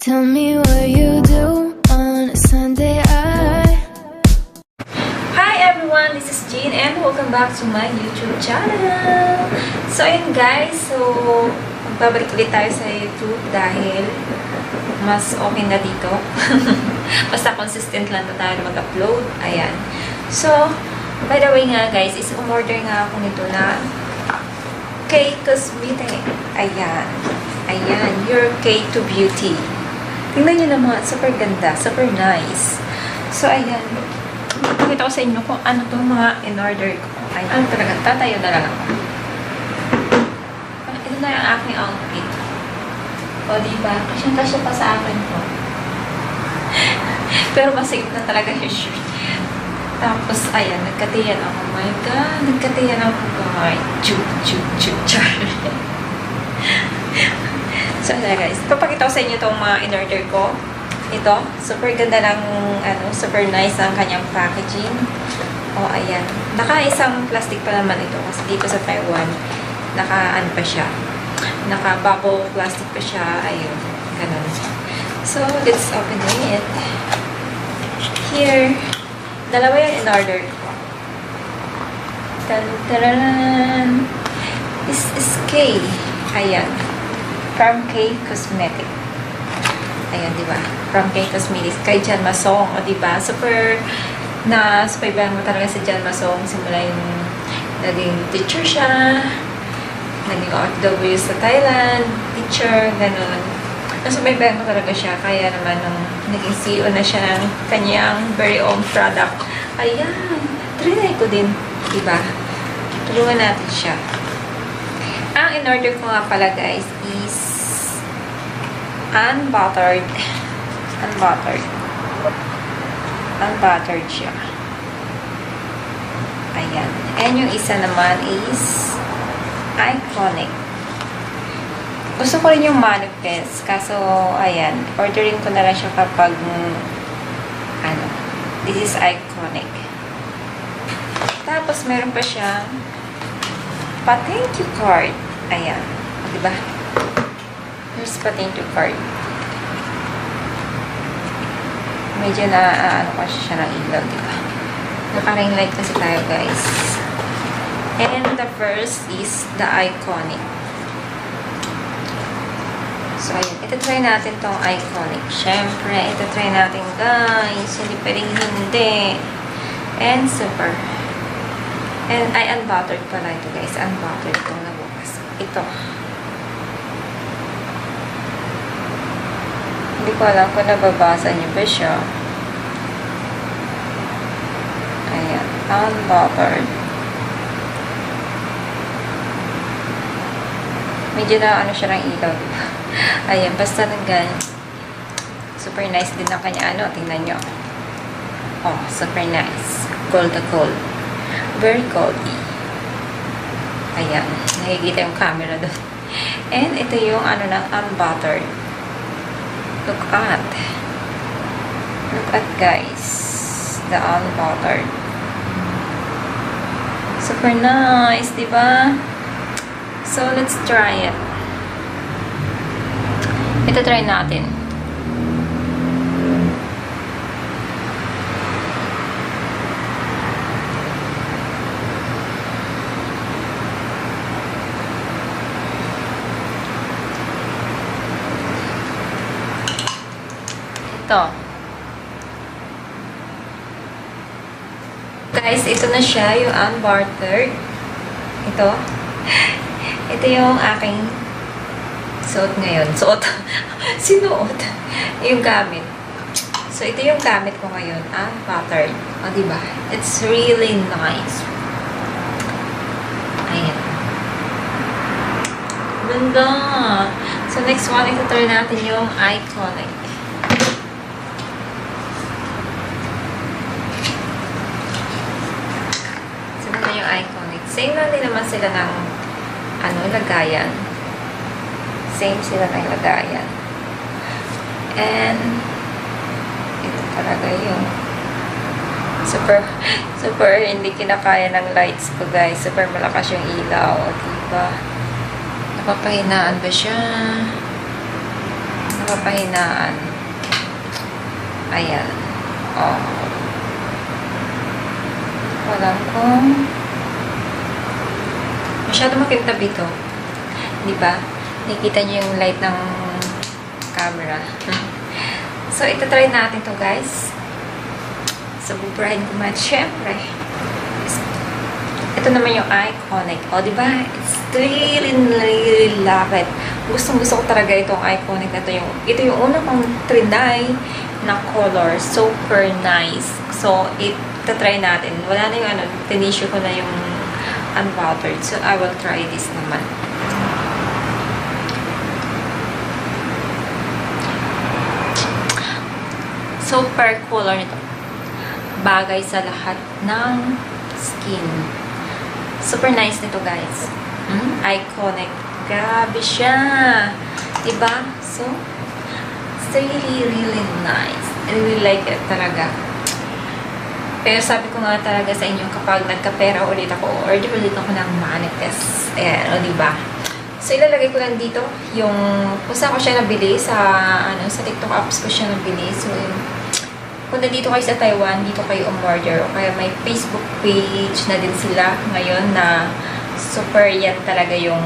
Tell me what you do on a Sunday. Hi everyone, this is Jean and welcome back to my YouTube channel. So ayun guys, magbabalik ulit tayo sa YouTube dahil mas okay na dito. Basta consistent lang na tayo mag-upload. Ayan. So, by the way nga guys, is umorder nga ako nito na K-Cosmetic. Ayan. Ayan, your K2 Beauty. Tingnan nyo naman, super ganda, super nice. So, ayan. Pakita ko sa inyo kung ano itong mga in-order ko. Ay, ano talaga, tatayo na lang ako. Ito na yung aking outfit. O, diba? Kasya pa sa akin to. Pero masigit na talaga yung shirt. Tapos, ayan, nagkatiyan ako. Oh my God, nagkatiyan ako. Guys, chuk. So, ayan guys. Papakita ko sa inyo itong mga in-order ko. Ito, super ganda ng, super nice ang kanyang packaging. O, ayan. Naka-isang plastic pa naman ito. Kasi dito sa Taiwan, naka-ano pa siya. Naka-bubble plastic pa siya. Ayun. Ganun. So, let's open it. Here, dalawa yung in-order ko. Tararan! This is K. Ayan. From K Cosmetic. Ayan, diba? From K Cosmetics. Kay Jan Masong. O, diba? Super na-subaybayan mo talaga si Jan Masong. Simula yung naging teacher siya. Naging OFW sa Thailand. Teacher. Ganun. Nasubaybayan mo talaga siya. Kaya naman nung naging CEO na siya ng kanyang very own product. Ayan. Trinay ko din. Diba? Tulungan natin siya. Ang in-order ko nga pala guys is unbuttered siya. Ayan. And yung isa naman is iconic. Gusto ko rin yung manifest. Kaso, ayan. Ordering ko na lang siya kapag this is iconic. Tapos, meron pa siyang pa-thank you card. Ayan. Diba? Here's pa-thank you card. Medyo na, kasi siya ng ilaw, diba? Naka-ring light kasi tayo, guys. And the first is the iconic. So, ayun. Ito try natin tong iconic. Siyempre, ito try natin, guys. Hindi pwedeng hindi. And super. And I unbuttered pala ito, guys. Unbuttered itong nabukas. Ito. Hindi ko alam kung nababasa niyo ba siya. Ayan. Unbuttered. Medyo na siya ng ilaw. Ayan. Basta ng ganyan. Super nice din ang kanya. Tingnan nyo. Oh, super nice. Gold na gold. Very goldy. Ayan. Nakikita yung camera doon. And ito yung ng unbuttered. Look at. Look at guys. The unbuttered. Super nice, diba? So, let's try it. Ito try natin. Guys, ito na siya, yung unbuttered. Ito. Ito yung aking suot ngayon. Suot. Sinuot. Yung gamit. So, ito yung gamit ko ngayon. Unbuttered. O, diba? It's really nice. Ayan. Ganda. So, next one, ito try natin yung iconic. Yung iconic. Same lang din naman sila ng lagayan. Same sila ng lagayan. And ito talaga yung super hindi kinakaya ng lights ko guys. Super malakas yung ilaw. Diba? Napapahinaan ba siya? kapahinaan. Ayan. Oh. Walang kung masyado makintab ito. Di ba? Nakikita niyo yung light ng camera. So, ito try natin to guys. So, bubrahin ko man. Siyempre. Ito naman yung iconic. O, di ba? It's really love it. Gustong-gusto ko talaga itong iconic na to. Ito yung una kong trinay na color. Super nice. So, ito try natin. Wala na yung ano, tinisyo ko na yung unwatered. So, I will try this naman. Super color nito. Bagay sa lahat ng skin. Super nice nito, guys. Iconic. Grabe siya. Diba? So, it's really nice. I really like it talaga. Pero sabi ko nga talaga sa inyo, kapag nagkapera ulit ako, order ulit ako ng manifest. Ayan, o diba? So, ilalagay ko lang dito yung, kung saan ko siya nabili, sa TikTok apps ko siya nabili. So, kung nandito kayo sa Taiwan, dito kayo umorder. O kaya may Facebook page na din sila ngayon na super yan talaga yung,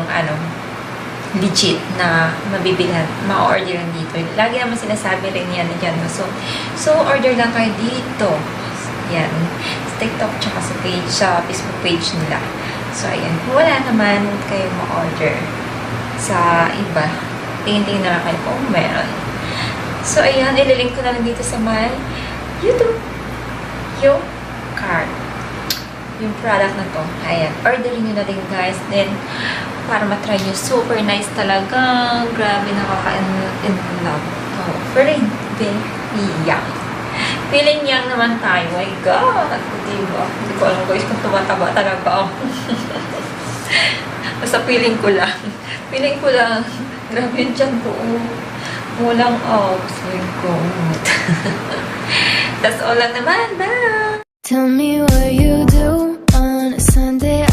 legit na mabibilhan, ma-orderan dito. Lagi naman sinasabi rin yan na dyan. So, order lang kayo dito. Yan. Sa TikTok tsaka sa page, sa Facebook page nila. So, ayan. Kung wala naman kayo ma-order sa iba, tingin-tingin na lang kayo kung meron. So, ayan. Ililink ko na lang dito sa my YouTube yung card. Yung product na to. Ayan. Orderin nyo na din, guys. Then, para matry nyo. Super nice talaga. Grabe, nakaka-in love. Oh, very young. Feeling young naman tayo. My God! Diba? Hindi ko alam, guys, kung tumataba talaga ako. Basta feeling ko lang. Feeling ko lang. Grabe yun dyan po. Walang off. My God. That's all lang naman. Bye! Tell me what you do on a Sunday.